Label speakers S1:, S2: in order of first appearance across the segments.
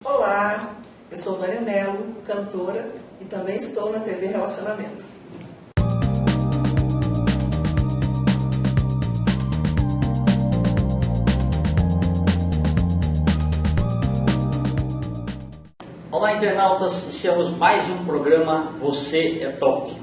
S1: Olá, eu sou Vânia Mello, cantora e também estou na TV Relacionamento.
S2: Olá, internautas, iniciamos mais um programa Você é Top.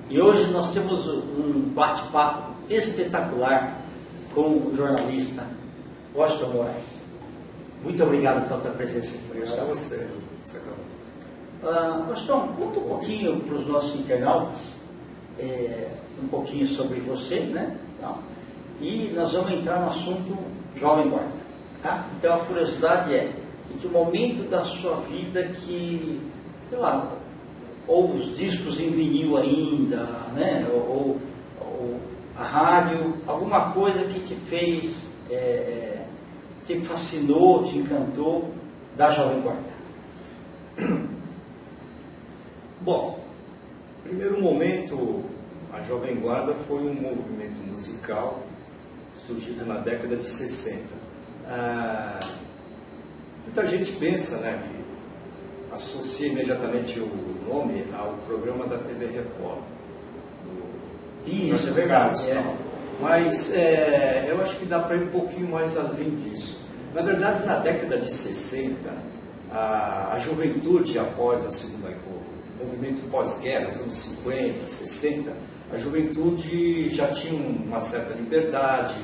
S2: E hoje nós temos um bate-papo espetacular com o jornalista Washington Moraes. Muito obrigado pela tua presença aqui.
S3: Obrigado a você.
S2: Washington, conta um pouquinho para os nossos internautas, um pouquinho sobre você, né? E nós vamos entrar no assunto Jovem Guarda. Tá? Então a curiosidade é, em que momento da sua vida que, sei lá, ou os discos em vinil ainda, né? ou a rádio, alguma coisa que te fez, te fascinou, te encantou da Jovem Guarda?
S3: Bom, primeiro momento, a Jovem Guarda foi um movimento musical surgido na década de 60. Muita gente pensa, né, que associa imediatamente o nome ao programa da TV Record.
S2: Isso, é verdade.
S3: Mas eu acho que dá para ir um pouquinho mais além disso. Na verdade, na década de 60, a juventude após a Segunda Guerra, o movimento pós-guerra, nos anos 50, 60, a juventude já tinha uma certa liberdade,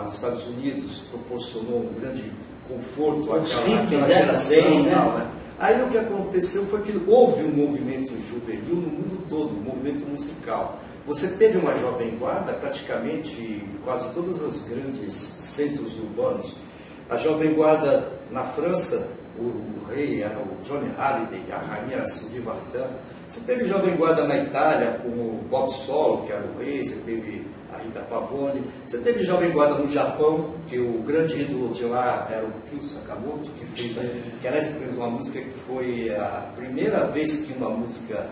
S3: os Estados Unidos proporcionou um grande conforto àquela geração. Né? Aí o que aconteceu foi que houve um movimento juvenil no mundo todo, um movimento musical. Você teve uma Jovem Guarda praticamente em quase todos os grandes centros urbanos. A Jovem Guarda na França, o rei era o Johnny Hallyday, a rainha era Sylvie Vartan. Você teve Jovem Guarda na Itália com o Bob Solo, que era o rei, você teve a Rita Pavone. Você teve Jovem Guarda no Japão, que o grande ídolo de lá era o Kyo Sakamoto, que aliás fez uma música que foi a primeira vez que uma música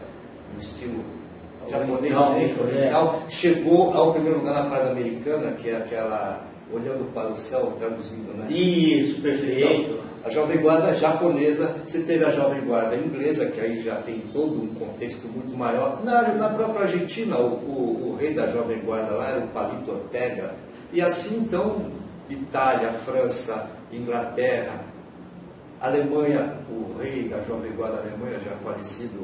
S3: no estilo japonês oriental chegou ao primeiro lugar na Parada Americana, que é aquela Olhando para o Céu, traduzindo, né?
S2: Isso, perfeito.
S3: Então, a Jovem Guarda japonesa, você teve a Jovem Guarda inglesa, que aí já tem todo um contexto muito maior. Na própria Argentina, o rei da Jovem Guarda lá era o Palito Ortega. E assim, então, Itália, França, Inglaterra, Alemanha, o rei da Jovem Guarda Alemanha, já falecido,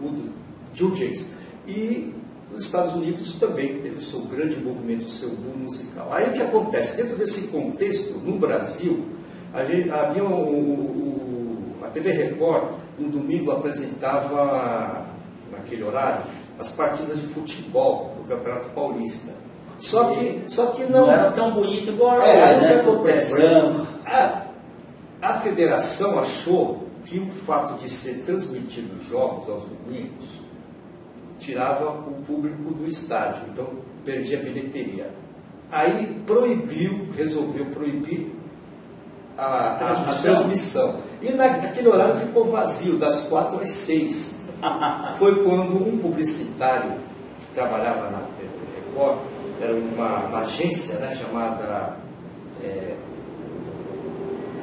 S3: Udo Jürgens, e os Estados Unidos também teve o seu grande movimento, o seu boom musical. Aí o que acontece? Dentro desse contexto, no Brasil, havia a TV Record, no domingo, apresentava, naquele horário, as partidas de futebol do Campeonato Paulista. Só que não
S2: era tão bonito igual
S3: aí
S2: né?
S3: O que acontece? A federação achou que o fato de ser transmitido os jogos aos domingos tirava o público do estádio, então perdia a bilheteria. Aí resolveu proibir a transmissão. E naquele horário ficou vazio, das 4 às 6. Foi quando um publicitário que trabalhava na Record, era uma agência, né, chamada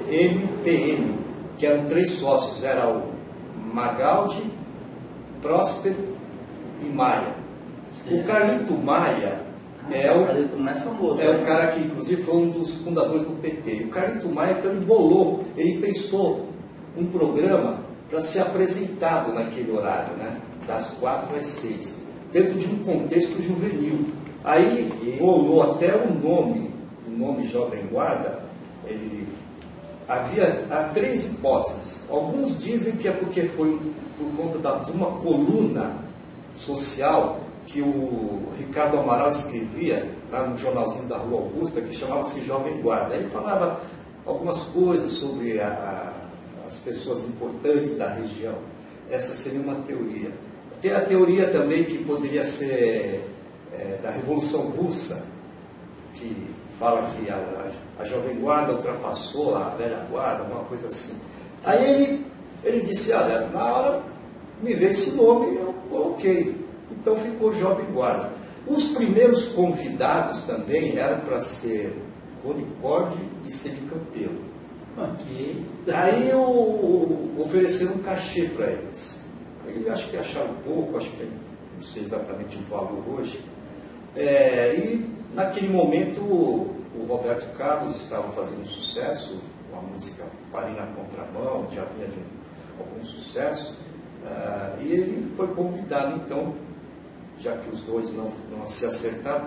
S3: MPM, que eram 3 sócios, era o Magaldi, Próspero e Maia. O Carlito Maia é o cara que inclusive foi um dos fundadores do PT. O Carlito Maia então ele pensou um programa para ser apresentado naquele horário, né, das 4 às 6, dentro de um contexto juvenil. Aí rolou até o nome Jovem Guarda. Havia 3 hipóteses. Alguns dizem que é porque foi por conta de uma coluna social que o Ricardo Amaral escrevia lá no jornalzinho da Rua Augusta, que chamava-se Jovem Guarda. Ele falava algumas coisas sobre as pessoas importantes da região. Essa seria uma teoria. Tem a teoria também que poderia ser da Revolução Russa, que fala que a Jovem Guarda ultrapassou a velha guarda, uma coisa assim. Aí ele disse, olha, na hora me veio esse nome, eu coloquei. Então ficou Jovem Guarda. Os primeiros convidados também eram para ser Rony Corde e Celi Campelo.
S2: Ok.
S3: Aí ofereceram um cachê para eles. Aí acho que acharam pouco, acho que não sei exatamente o valor hoje. E naquele momento o Roberto Carlos estava fazendo sucesso, com a música Parei na Contramão, já vinha de algum sucesso, e ele foi convidado então, já que os dois não se acertaram.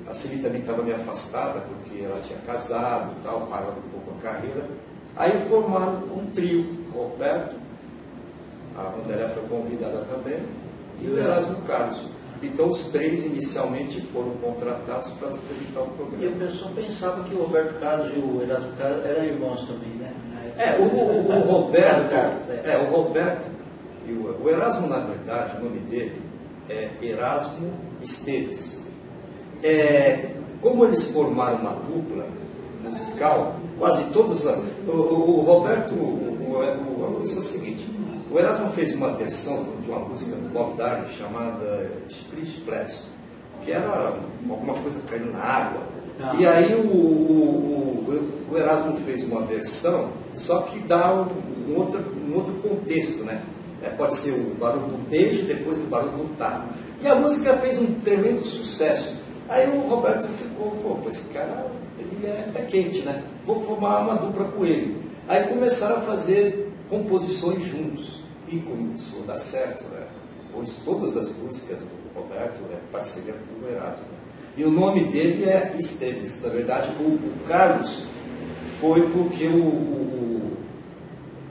S3: A Celi também estava meio afastada, porque ela tinha casado e tal, parado um pouco a carreira. Aí formaram um trio, Roberto, a Wanderlei foi convidada também, e o Erasmo Carlos. Então os três inicialmente foram contratados para apresentar o programa.
S2: E o pessoal pensava que o Roberto Carlos e o Erasmo Carlos eram irmãos também, né?
S3: O Roberto
S2: Carlos,
S3: o Roberto e o Erasmo, na verdade, o nome dele é Erasmo Esteves. Como eles formaram uma dupla musical, quase todos. O Roberto, aconteceu o seguinte: o Erasmo fez uma versão de uma música do Bob Dylan chamada Splish Splash, que era alguma coisa caindo na água. E aí o Erasmo fez uma versão, só que dá um outro contexto, né? Pode ser o barulho do beijo, depois o barulho do tapa. E a música fez um tremendo sucesso. Aí o Roberto falou, pô, esse cara, ele é quente, né? Vou formar uma dupla com ele. Aí começaram a fazer composições juntos. E começou a dar certo, né? Pois todas as músicas do Roberto é parceria com o Erasmo. E o nome dele é Esteves. Na verdade, o Carlos foi porque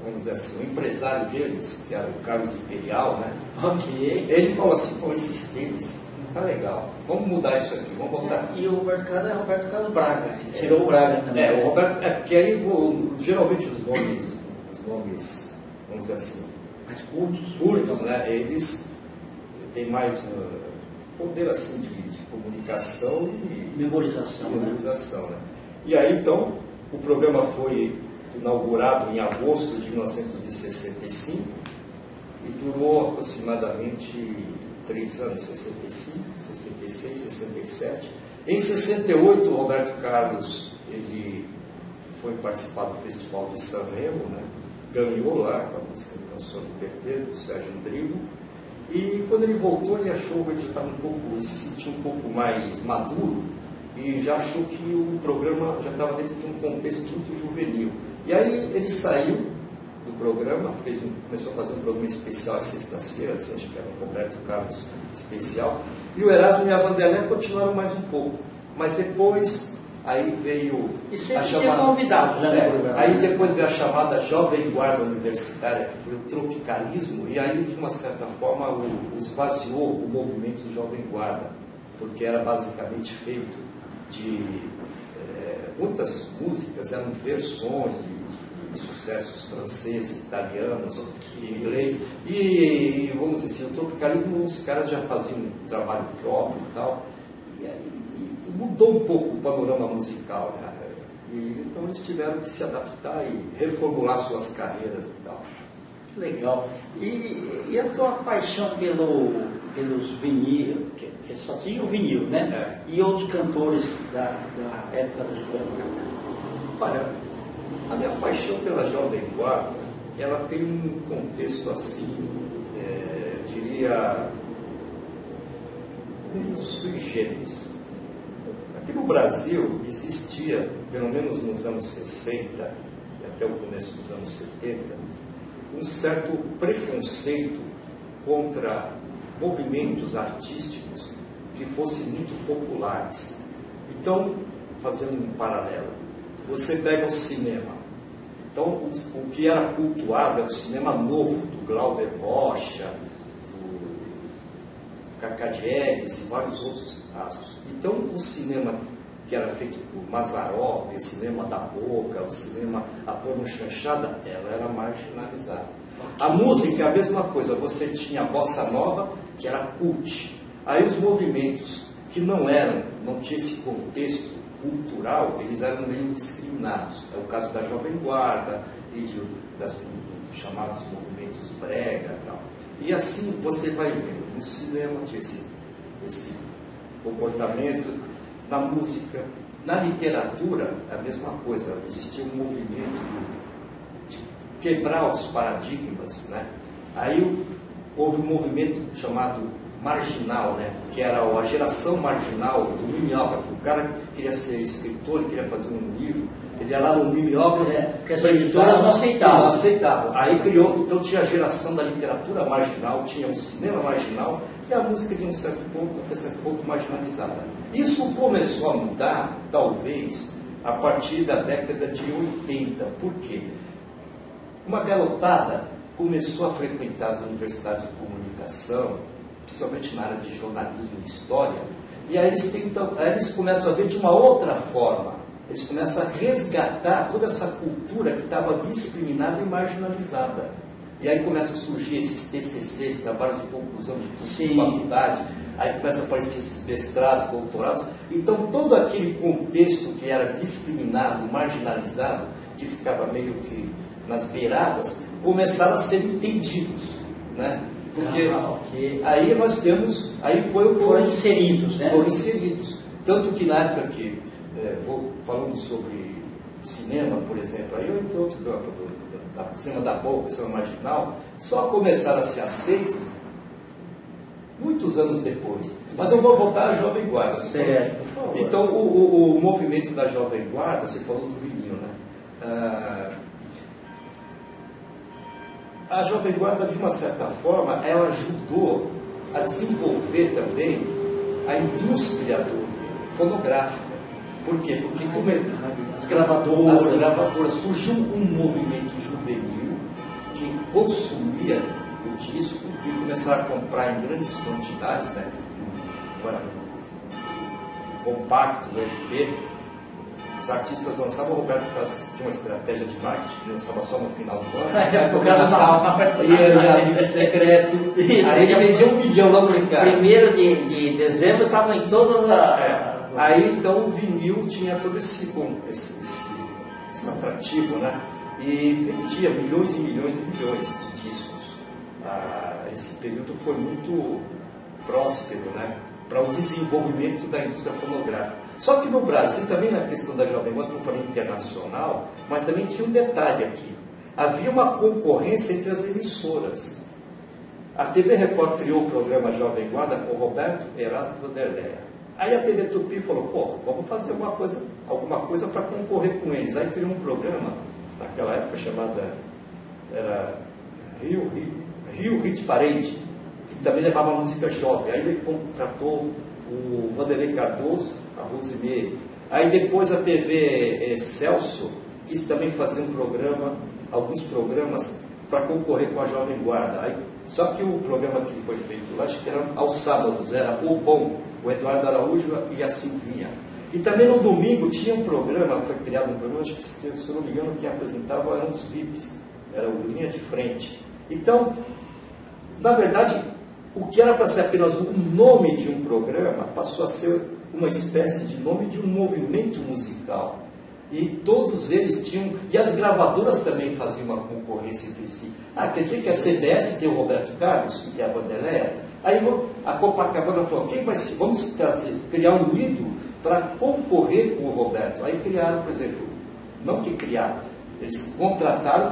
S3: vamos dizer assim, o empresário deles, que era o Carlos Imperial, né?
S2: Ok.
S3: Ele falou assim, pô, esse Esteves tá legal, vamos mudar isso aqui, vamos botar.
S2: E o Roberto Carlos é Roberto Carlos Braga, ele tirou o Braga também.
S3: O Roberto, porque aí geralmente os nomes, vamos dizer assim,
S2: mais
S3: curtos, né? Eles têm mais poder assim de comunicação e
S2: memorização,
S3: né? E aí então o programa foi inaugurado em agosto de 1965 e durou aproximadamente 3 anos, 65, 66, 67. Em 68, o Roberto Carlos ele foi participar do Festival de San Remo, né? Ganhou lá com a música Canção do Perder, do Sérgio Drigo. E quando ele voltou, ele achou que ele estava ele se sentiu um pouco mais maduro e já achou que o programa já estava dentro de um contexto muito juvenil. E aí ele saiu do programa, começou a fazer um programa especial às sextas-feiras, acho que era um Roberto Carlos especial, e o Erasmo e a Wanderlei continuaram mais um pouco, mas depois aí veio
S2: a chamada convidado, né?
S3: Aí depois veio a chamada Jovem Guarda Universitária, que foi o tropicalismo, e aí de uma certa forma esvaziou o movimento Jovem Guarda, porque era basicamente feito de muitas músicas, eram versões de sucessos franceses, italianos, inglês, e vamos dizer assim, o tropicalismo os caras já faziam um trabalho próprio e tal, e mudou um pouco o panorama musical, né? Então eles tiveram que se adaptar e reformular suas carreiras e tal.
S2: Legal. E a tua paixão pelos vinil, que só tinha o vinil, né? E outros cantores da época da Jovem Guarda?
S3: Olha, a minha paixão pela Jovem Guarda, ela tem um contexto assim, diria, meio sui generis. Aqui no Brasil existia, pelo menos nos anos 60 e até o começo dos anos 70, um certo preconceito contra movimentos artísticos que fossem muito populares. Então, fazendo um paralelo, você pega o cinema. Então, o que era cultuado é o cinema novo, do Glauber Rocha, do Cacá Diegues e vários outros astros. Então, o cinema que era feito por Mazzaropi, o cinema da Boca, o cinema a porno chanchada, ela era marginalizada. A música é a mesma coisa, você tinha a bossa nova, que era cult. Aí os movimentos que não tinham esse contexto cultural, eles eram meio discriminados. É o caso da Jovem Guarda e dos chamados movimentos brega e tal. E assim você vai vendo no cinema esse comportamento, na música, na literatura é a mesma coisa. Existia um movimento quebrar os paradigmas, né? Aí houve um movimento chamado marginal, né? Que era a geração marginal do mimeógrafo. O cara queria ser escritor, ele queria fazer um livro, ele ia lá no mimeógrafo,
S2: porque as editoras não aceitavam.
S3: Não aceitavam. Aí criou, então tinha a geração da literatura marginal, tinha o cinema marginal, e a música de um certo ponto, até certo ponto, marginalizada. Isso começou a mudar, talvez, a partir da década de 80. Por quê? Uma garotada começou a frequentar as universidades de comunicação, principalmente na área de jornalismo e história, e aí eles começam a ver de uma outra forma. Eles começam a resgatar toda essa cultura que estava discriminada e marginalizada. E aí começam a surgir esses TCCs, trabalhos de conclusão de faculdade, aí começam a aparecer esses mestrados, doutorados. Então, todo aquele contexto que era discriminado, marginalizado, que ficava meio que nas beiradas, começaram a ser entendidos, né? Porque aí nós temos, aí foram inseridos, né? Foram inseridos. Tanto que na época que, falando sobre cinema, por exemplo, aí eu entro outro campo, da cena da boca, cena marginal, só começaram a ser aceitos muitos anos depois. Mas eu vou voltar à Jovem Guarda.
S2: Certo, por favor.
S3: Então, o movimento da Jovem Guarda, você falou do vinil, né? A Jovem Guarda, de uma certa forma, ela ajudou a desenvolver também a indústria fonográfica. Por quê? Porque
S2: as gravadoras,
S3: surgiu um movimento juvenil que consumia o disco e começaram a comprar em grandes quantidades, né? Agora, compacto, LP. Os artistas lançavam, o Roberto Carlos tinha uma estratégia de marketing, lançava só no final do ano.
S2: O carnaval.
S3: E amigo secreto. Aí ele vendia 1 milhão lá no cara.
S2: 1º de dezembro estava em todas as...
S3: Aí então o vinil tinha todo esse atrativo, né? E vendia milhões e milhões e milhões de discos. Esse período foi muito próspero, né? Para o desenvolvimento da indústria fonográfica. Só que no Brasil, também na questão da Jovem Guarda, como eu falei, internacional, mas também tinha um detalhe aqui. Havia uma concorrência entre as emissoras. A TV Record criou o programa Jovem Guarda com Roberto Erasmo Vanderleia. Aí a TV Tupi falou, pô, vamos fazer alguma coisa para concorrer com eles. Aí criou um programa, naquela época chamada, era Rio Hit Parade, que também levava música jovem. Aí ele contratou o Vanderlei Cardoso, a Rosemary. Aí depois a TV Celso quis também fazer alguns programas para concorrer com a Jovem Guarda. Aí, só que o programa que foi feito lá, acho que era aos sábados, era O Bom, o Eduardo Araújo e a Silvinha. E também no domingo tinha um programa, foi criado um programa, acho que se eu não me engano, quem apresentava eram os VIPs, era o Linha de Frente. Então, na verdade, o que era para ser apenas um nome de um programa, passou a ser uma espécie de nome de um movimento musical. E todos eles tinham, e as gravadoras também faziam uma concorrência entre si. Quer dizer que a CBS tem o Roberto Carlos, que tem a Vanderleia. Aí a Copacabana falou, vamos criar um ídolo para concorrer com o Roberto. Aí criaram, por exemplo, não que criaram, eles contrataram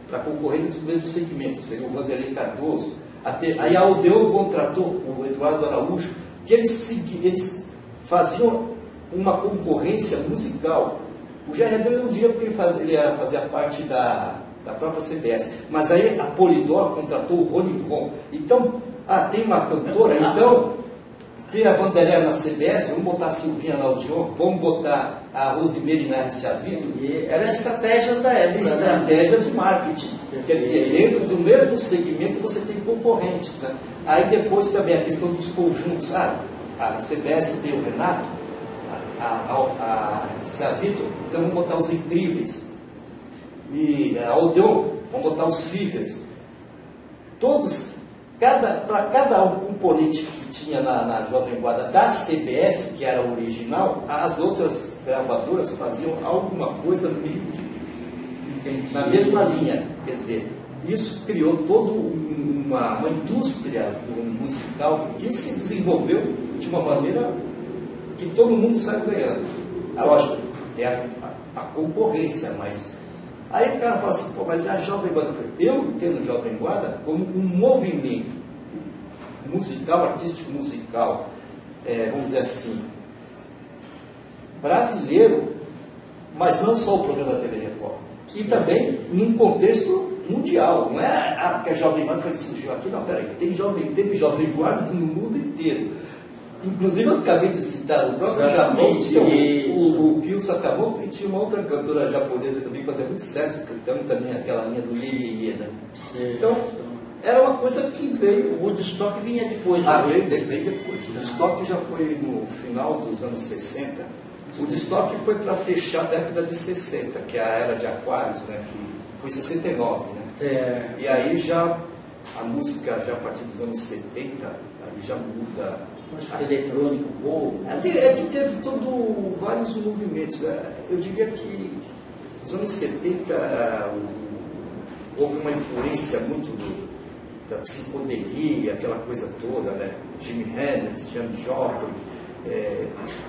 S3: para concorrer nos mesmos segmentos, seria o Vanderlei Cardoso. Aí a Odeon contratou o Eduardo Araújo, que eles faziam uma concorrência musical. O Jair Redondo não diria porque ele fazia parte da própria CBS, mas aí a Polydor contratou o Rony Von. Então, tem uma cantora, então tem a Vanderleia na CBS, vamos botar a Silvinha na Odeon, vamos botar a Rosemary na RCA Victor.
S2: E eram estratégias da época.
S3: Estratégias de marketing. Quer dizer, dentro do mesmo segmento você tem concorrentes, né? Aí depois também a questão dos conjuntos. A CBS tem o Renato, a RCA Victor, então vamos botar os Incríveis. E a Odeon, vamos botar os Fivers. Todos, para cada componente que tinha na Jovem Guarda da CBS, que era o original, as outras gravadoras faziam alguma coisa meio que na mesma linha. Quer dizer, isso criou toda uma indústria musical que se desenvolveu de uma maneira que todo mundo saiu ganhando. Lógico, tem a concorrência, mas Aí o cara fala assim, pô, mas a Jovem Guarda, eu entendo Jovem Guarda como um movimento musical, artístico musical, vamos dizer assim, brasileiro, mas não só o programa da TV Record. E também num contexto mundial. Não é porque a Jovem Guarda surgiu aqui, não, peraí, teve Jovem Guarda no mundo inteiro. Inclusive, eu acabei de citar o próprio Japão, o Kyo Sakamoto, e tinha uma outra cantora japonesa também que fazia muito sucesso, cantando também aquela linha do Ye Ye Ye, né? Então, era uma coisa que veio...
S2: O Woodstock vinha depois.
S3: Veio depois. O Woodstock já foi no final dos anos 60. O Woodstock foi para fechar a década de 60, que é a era de Aquários, né? Que foi 69, né? E aí já, a música, já a partir dos anos 70, aí já muda...
S2: eletrônico, voo.
S3: É que teve vários movimentos. Eu diria que nos anos 70 houve uma influência muito da psicodelia, aquela coisa toda, né? Jimi Hendrix, Janis Joplin,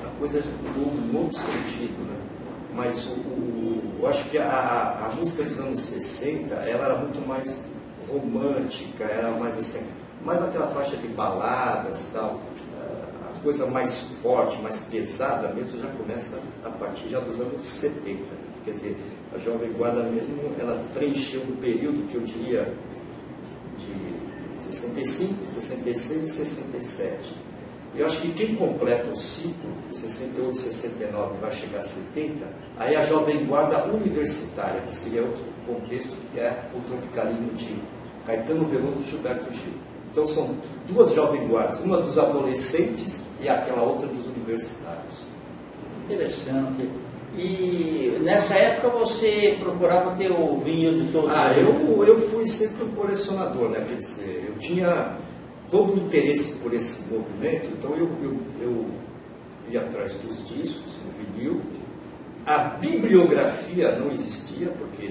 S3: a coisa mudou em outro sentido, né? Mas eu acho que a música dos anos 60 ela era muito mais romântica, era mais assim, mais aquela faixa de baladas e tal. Coisa mais forte, mais pesada mesmo, já começa a partir já dos anos 70. Quer dizer, a Jovem Guarda mesmo, ela preencheu um período que eu diria de 65, 66 e 67. Eu acho que quem completa o ciclo, 68, 69, vai chegar a 70, aí a Jovem Guarda universitária, que seria outro contexto, que é o tropicalismo de Caetano Veloso e Gilberto Gil. Então são duas Jovem Guardas, uma dos adolescentes e aquela outra dos universitários.
S2: Interessante. E nessa época você procurava ter o vinil de todo mundo?
S3: Eu fui sempre um colecionador, né? Quer dizer, eu tinha todo o interesse por esse movimento, então eu ia atrás dos discos, do vinil. A bibliografia não existia, porque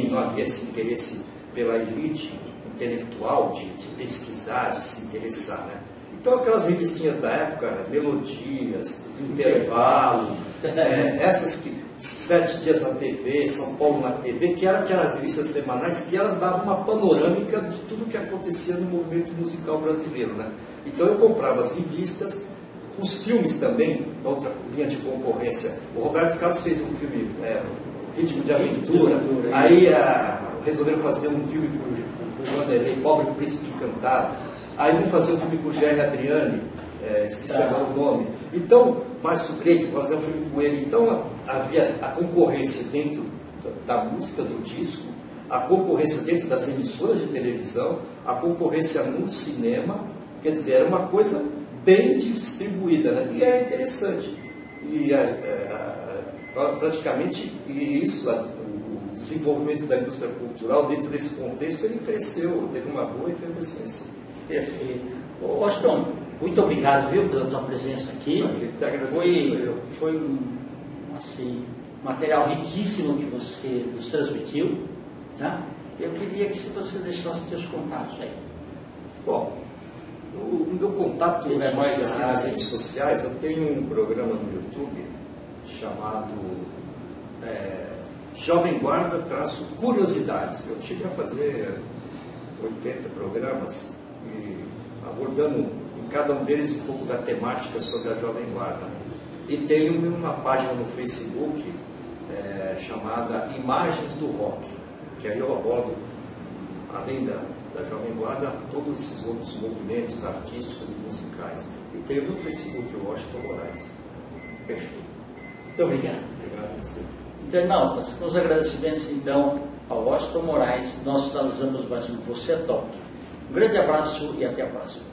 S3: não havia esse interesse pela elite intelectual de pesquisar, de se interessar, né? Então aquelas revistinhas da época, Melodias, Intervalo, essas que 7 dias na TV, São Paulo na TV, que eram aquelas revistas semanais que elas davam uma panorâmica de tudo que acontecia no movimento musical brasileiro, né? Então eu comprava as revistas, os filmes também, outra linha de concorrência. O Roberto Carlos fez um filme, Ritmo de Aventura, aí resolveram fazer um filme com o Vanderlei, Pobre Príncipe Encantado. Aí vamos fazer um filme com o Gerry Adriani, esqueci agora o nome. Então, Márcio Greco, fazer um filme com ele. Então, havia a concorrência dentro da música, do disco, a concorrência dentro das emissoras de televisão, a concorrência no cinema. Quer dizer, era uma coisa bem distribuída, né? E era interessante. E praticamente isso, o desenvolvimento da indústria cultural dentro desse contexto, ele cresceu, teve uma boa efervescência.
S2: Perfeito. Washington, muito obrigado, viu, pela tua presença aqui. Foi um material riquíssimo que você nos transmitiu. Tá? Eu queria que você deixasse seus contatos aí.
S3: Bom, o meu contato é mais assim nas redes sociais. Eu tenho um programa no YouTube chamado Jovem Guarda Curiosidades. Eu cheguei a fazer 80 programas e abordando em cada um deles um pouco da temática sobre a Jovem Guarda. E tenho uma página no Facebook chamada Imagens do Rock, que aí eu abordo, além da Jovem Guarda, todos esses outros movimentos artísticos e musicais. E tenho no Facebook o Washington Moraes.
S2: Perfeito. Muito obrigado.
S3: Obrigado a você.
S2: Internautas, com os agradecimentos então ao Washington Moraes, nós finalizamos mais um Você é Top. Um grande abraço e até a próxima.